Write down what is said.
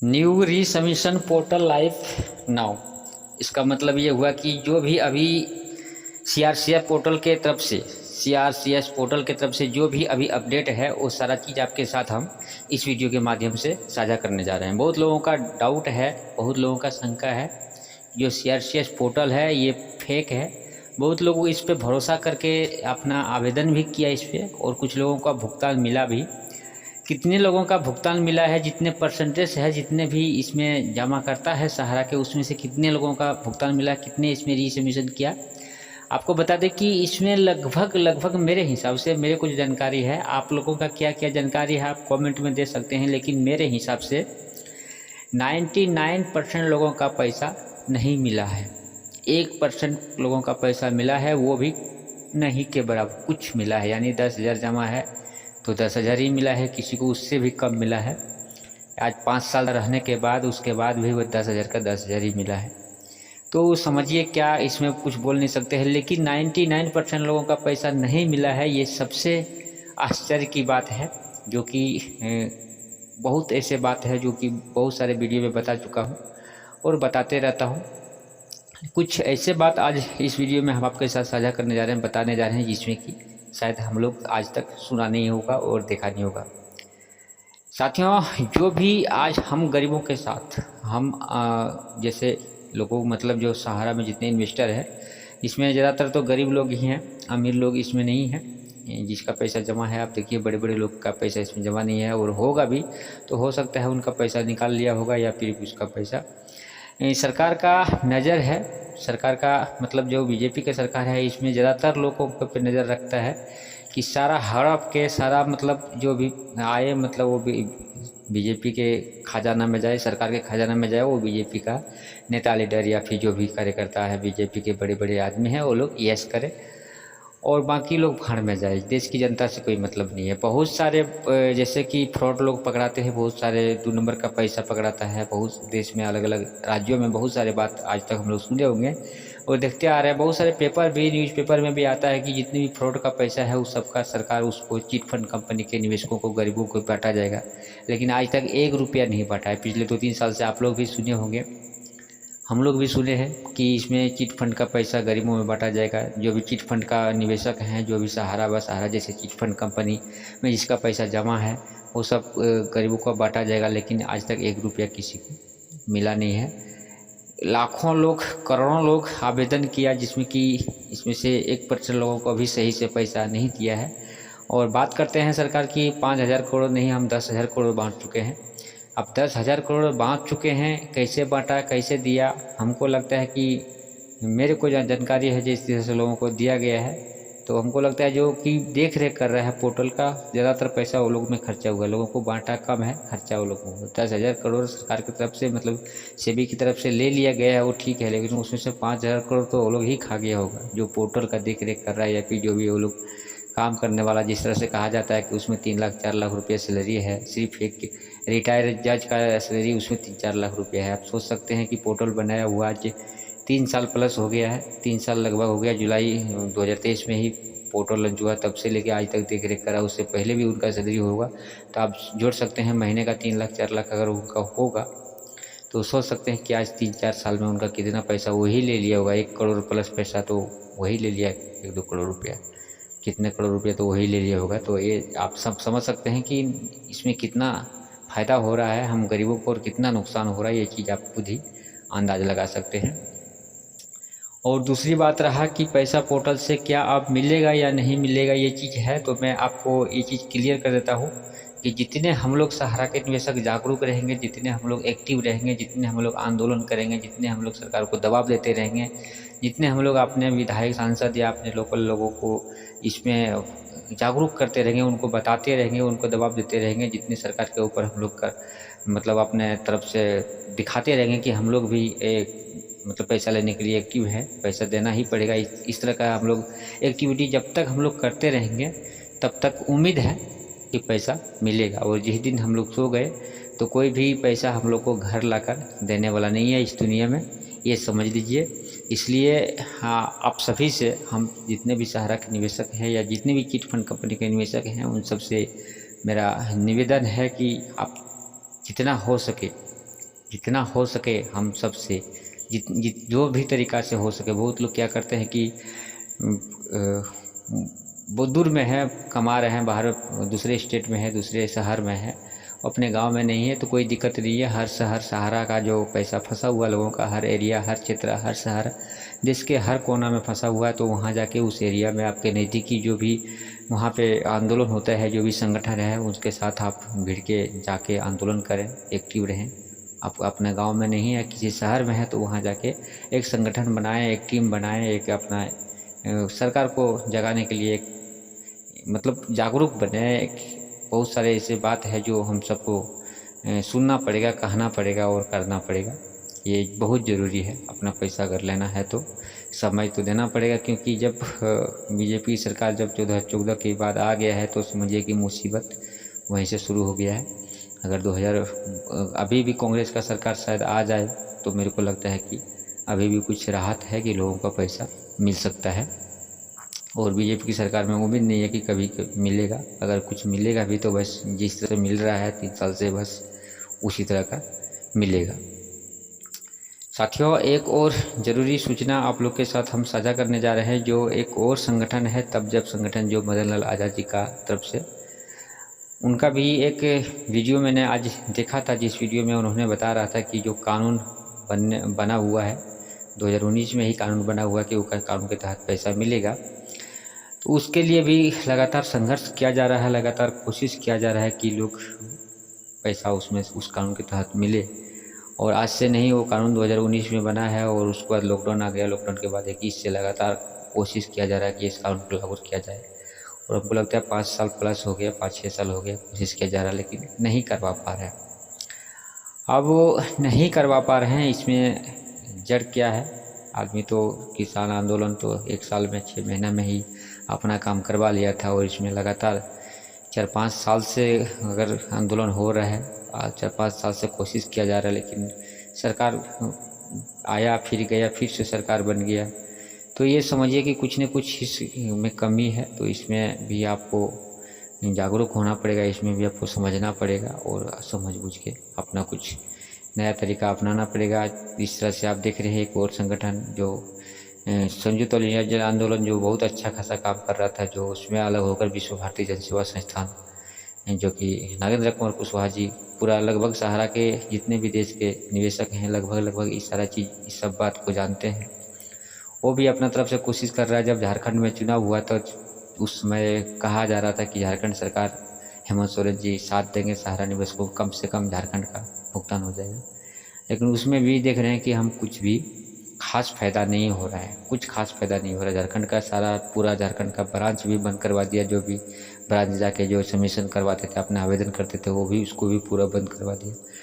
New resubmission portal live now. इसका मतलब ये हुआ कि जो भी अभी सीआरसीएस पोर्टल के तरफ से जो भी अभी अपडेट है वो सारा चीज़ आपके साथ हम इस वीडियो के माध्यम से साझा करने जा रहे हैं। बहुत लोगों का डाउट है, बहुत लोगों का शंका है, जो सीआरसीएस पोर्टल है ये फेक है। बहुत लोग इस पे भरोसा करके अपना आवेदन भी किया इस पर, और कुछ लोगों का भुगतान मिला भी। कितने लोगों का भुगतान मिला है, जितने परसेंटेज है, जितने भी इसमें जमा करता है सहारा के, उसमें से कितने लोगों का भुगतान मिला, कितने इसमें रीसबमिशन किया, आपको बता दें कि इसमें लगभग मेरे हिसाब से, मेरे को जो जानकारी है, आप लोगों का क्या क्या जानकारी है आप कमेंट में दे सकते हैं, लेकिन मेरे हिसाब से 99% लोगों का पैसा नहीं मिला है। 1% लोगों का पैसा मिला है, वो भी नहीं के बराबर कुछ मिला है। यानी 10,000 जमा है तो 10,000 ही मिला है, किसी को उससे भी कम मिला है। आज 5 साल रहने के बाद उसके बाद भी वो 10,000 का 10,000 ही मिला है। तो समझिए क्या, इसमें कुछ बोल नहीं सकते हैं। लेकिन 99% लोगों का पैसा नहीं मिला है, ये सबसे आश्चर्य की बात है, जो कि बहुत ऐसे बात है जो कि बहुत सारे वीडियो में बता चुका हूँ और बताते रहता हूँ। कुछ ऐसे बात आज इस वीडियो में हम आपके साथ साझा करने जा रहे हैं, बताने जा रहे हैं, जिसमें कि शायद हम लोग आज तक सुना नहीं होगा और देखा नहीं होगा। साथियों, जो भी आज हम गरीबों के साथ, हम जैसे लोगों, मतलब जो सहारा में जितने इन्वेस्टर हैं, इसमें ज़्यादातर तो गरीब लोग ही हैं, अमीर लोग इसमें नहीं हैं। जिसका पैसा जमा है, आप देखिए बड़े बड़े लोग का पैसा इसमें जमा नहीं है, और होगा भी तो हो सकता है उनका पैसा निकाल लिया होगा, या फिर उसका पैसा सरकार का नज़र है। सरकार का मतलब जो बीजेपी की सरकार है, इसमें ज़्यादातर लोगों पर नज़र रखता है कि सारा हड़प के सारा मतलब जो भी आए, मतलब वो भी बीजेपी के खजाना में जाए, सरकार के खजाना में जाए, वो बीजेपी का नेता लीडर या फिर जो भी कार्यकर्ता है, बीजेपी के बड़े बड़े आदमी हैं, वो लोग यस करें और बाकी लोग भाड़ में जाए। देश की जनता से कोई मतलब नहीं है। बहुत सारे जैसे कि फ्रॉड लोग पकड़ाते हैं, बहुत सारे 2 नंबर का पैसा पकड़ाता है। बहुत देश में अलग अलग राज्यों में बहुत सारे बात आज तक हम लोग सुने होंगे और देखते आ रहे हैं। बहुत सारे पेपर भी, न्यूज़पेपर में भी आता है कि जितने भी फ्रॉड का पैसा है उस सबका सरकार उसको चिट फंड कंपनी के निवेशकों को, गरीबों को बांटा जाएगा। लेकिन आज तक 1 रुपया नहीं बांटा है। पिछले 2-3 साल से आप लोग भी सुने होंगे, हम लोग भी सुने हैं कि इसमें चिट फंड का पैसा गरीबों में बांटा जाएगा। जो भी चिट फंड का निवेशक हैं, जो भी सहारा जैसे चिट फंड कंपनी में जिसका पैसा जमा है, वो सब गरीबों को बांटा जाएगा। लेकिन आज तक 1 रुपया किसी को मिला नहीं है। लाखों लोग, करोड़ों लोग आवेदन किया, जिसमें कि इसमें से 1% लोगों को अभी सही से पैसा नहीं दिया है। और बात करते हैं सरकार की, 5,000 करोड़ नहीं, हम 10,000 करोड़ बांट चुके हैं। अब 10,000 करोड़ बांट चुके हैं, कैसे बांटा, कैसे दिया, हमको लगता है कि मेरे को जहाँ जानकारी है, जिस तरह से लोगों को दिया गया है, तो हमको लगता है जो कि देख रेख कर रहा है पोर्टल का, ज़्यादातर पैसा वो लोग में खर्चा हुआ है। लोगों को बांटा कम है, खर्चा वो लोगों को 10,000 करोड़ सरकार की तरफ से, मतलब सेबी की तरफ से ले लिया गया है, वो ठीक है। लेकिन उसमें से 5,000 करोड़ तो वो लोग ही खा गया होगा, जो पोर्टल का देख रेख कर रहा है, या फिर जो भी वो लोग काम करने वाला। जिस तरह से कहा जाता है कि उसमें 3 लाख 4 लाख रुपये सैलरी है, सिर्फ एक रिटायर्ड जज का सैलरी उसमें 3-4 लाख रुपया है। आप सोच सकते हैं कि पोर्टल बनाया हुआ आज 3 साल प्लस हो गया है, 3 साल लगभग हो गया। जुलाई 2023 में ही पोर्टल लॉन्च हुआ, तब से लेके आज तक देख रेख करा, उससे पहले भी उनका सैलरी होगा। तो आप जोड़ सकते हैं, महीने का 3 लाख 4 लाख अगर उनका होगा, तो सोच सकते हैं कि आज 3-4 साल में उनका कितना पैसा वही ले लिया होगा। 1 करोड़ प्लस पैसा तो वही ले लिया, 1-2 करोड़ रुपया, कितने करोड़ रुपये तो वही ले लिया होगा। तो ये आप सब समझ सकते हैं कि इसमें कितना फ़ायदा हो रहा है हम गरीबों को और कितना नुकसान हो रहा है। ये चीज़ आप खुद ही अंदाज़ लगा सकते हैं। और दूसरी बात रहा कि पैसा पोर्टल से क्या अब मिलेगा या नहीं मिलेगा, ये चीज़ है, तो मैं आपको ये चीज़ क्लियर कर देता हूँ कि जितने हम लोग सहारा के निवेशक जागरूक रहेंगे, जितने हम लोग एक्टिव रहेंगे, जितने हम लोग आंदोलन करेंगे, जितने हम लोग सरकार को दबाव देते रहेंगे, जितने हम लोग अपने विधायक, सांसद या अपने लोकल लोगों को इसमें जागरूक करते रहेंगे, उनको बताते रहेंगे, उनको दबाव देते रहेंगे, जितने सरकार के ऊपर हम लोग का मतलब अपने तरफ से दिखाते रहेंगे कि हम लोग भी एक मतलब पैसा लेने के लिए एक्टिव है, पैसा देना ही पड़ेगा। इस तरह का हम लोग एक्टिविटी जब तक हम लोग करते रहेंगे, तब तक उम्मीद है कि पैसा मिलेगा। और जिस दिन हम लोग सो गए तो कोई भी पैसा हम लोग को घर लाकर देने वाला नहीं है इस दुनिया में, ये समझ लीजिए। इसलिए हाँ, आप सभी से, हम जितने भी सहारा के निवेशक हैं या जितने भी चिट फंड कंपनी के निवेशक हैं, उन सब से मेरा निवेदन है कि आप जितना हो सके जितना हो सके हम सब से जो भी तरीक़ा से हो सके। बहुत लोग क्या करते हैं कि वो दूर में है, कमा रहे हैं, बाहर दूसरे स्टेट में है, दूसरे शहर में है, अपने गांव में नहीं है, तो कोई दिक्कत नहीं है। हर शहर सहारा का जो पैसा फंसा हुआ लोगों का, हर एरिया, हर क्षेत्र, हर शहर, देश के हर कोना में फंसा हुआ है, तो वहाँ जाके उस एरिया में आपके नज़दीकी जो भी वहाँ पे आंदोलन होता है, जो भी संगठन है, उसके साथ आप भिड़ के जाके आंदोलन करें, एक्टिव रहें। आप अपने गांव में नहीं है, किसी शहर में है, तो वहाँ जाके एक संगठन बनाएं, एक टीम बनाएं, एक अपना सरकार को जगाने के लिए मतलब जागरूक बने। बहुत सारे ऐसे बात है जो हम सबको सुनना पड़ेगा, कहना पड़ेगा और करना पड़ेगा। ये बहुत ज़रूरी है। अपना पैसा अगर लेना है तो समय तो देना पड़ेगा, क्योंकि जब बीजेपी सरकार जब 2014 के बाद आ गया है, तो समझिए कि मुसीबत वहीं से शुरू हो गया है। अगर 2000 अभी भी कांग्रेस का सरकार शायद आ जाए, तो मेरे को लगता है कि अभी भी कुछ राहत है कि लोगों का पैसा मिल सकता है। और बीजेपी की सरकार में उम्मीद नहीं है कि कभी मिलेगा। अगर कुछ मिलेगा भी तो बस जिस तरह से मिल रहा है 3 साल से, बस उसी तरह का मिलेगा। साथियों, एक और ज़रूरी सूचना आप लोग के साथ हम साझा करने जा रहे हैं। जो एक और संगठन है, तब जब संगठन, जो मदन लाल आज़ाद जी का तरफ से, उनका भी एक वीडियो मैंने आज देखा था, जिस वीडियो में उन्होंने बता रहा था कि जो कानून बना हुआ है, 2019 में ही कानून बना हुआ कि वो कानून के तहत पैसा मिलेगा, तो उसके लिए भी लगातार संघर्ष किया जा रहा है, लगातार कोशिश किया जा रहा है कि लोग पैसा उसमें उस कानून के तहत मिले। और आज से नहीं, वो कानून 2019 में बना है और उसके बाद लॉकडाउन आ गया। लॉकडाउन के बाद 21 से लगातार कोशिश किया जा रहा है कि इस कानून को लागू किया जाए, और हमको लगता है 5 साल प्लस हो गया, 5-6 साल हो गया कोशिश किया जा रहा है, लेकिन नहीं करवा पा रहे हैं। अब वो नहीं करवा पा रहे हैं, इसमें जड़ क्या है? आदमी तो किसान आंदोलन तो 1 साल में 6 महीना में ही अपना काम करवा लिया था, और इसमें लगातार 4-5 साल से अगर आंदोलन हो रहा है, 4-5 साल से कोशिश किया जा रहा है, लेकिन सरकार आया फिर गया, फिर से सरकार बन गया। तो ये समझिए कि कुछ न कुछ इसमें कमी है। तो इसमें भी आपको जागरूक होना पड़ेगा, इसमें भी आपको समझना पड़ेगा, और समझ बूझ के अपना कुछ नया तरीका अपनाना पड़ेगा। इस तरह से आप देख रहे हैं एक और संगठन जो संयुक्त ऑल इंडिया जन आंदोलन, जो बहुत अच्छा खासा काम कर रहा था, जो उसमें अलग होकर विश्व भारती जन सेवा संस्थान, जो कि नागेंद्र कुमार कुशवाहा जी, पूरा लगभग सहारा के जितने भी देश के निवेशक हैं, लगभग इस सारा चीज़, इस सब बात को जानते हैं। वो भी अपना तरफ से कोशिश कर रहा है। जब झारखंड में चुनाव हुआ तो उस समय कहा जा रहा था कि झारखंड सरकार, हेमंत सोरेन जी साथ देंगे, सहारा निवेशकों को कम से कम झारखंड का भुगतान हो जाएगा। लेकिन उसमें भी देख रहे हैं कि हम कुछ भी खास फ़ायदा नहीं हो रहा है, कुछ खास फ़ायदा नहीं हो रहा है। झारखंड का सारा पूरा झारखंड का ब्रांच भी बंद करवा दिया। जो भी ब्रांच जाके जो सबमिशन करवाते थे, अपना आवेदन करते थे, वो भी उसको भी पूरा बंद करवा दिया।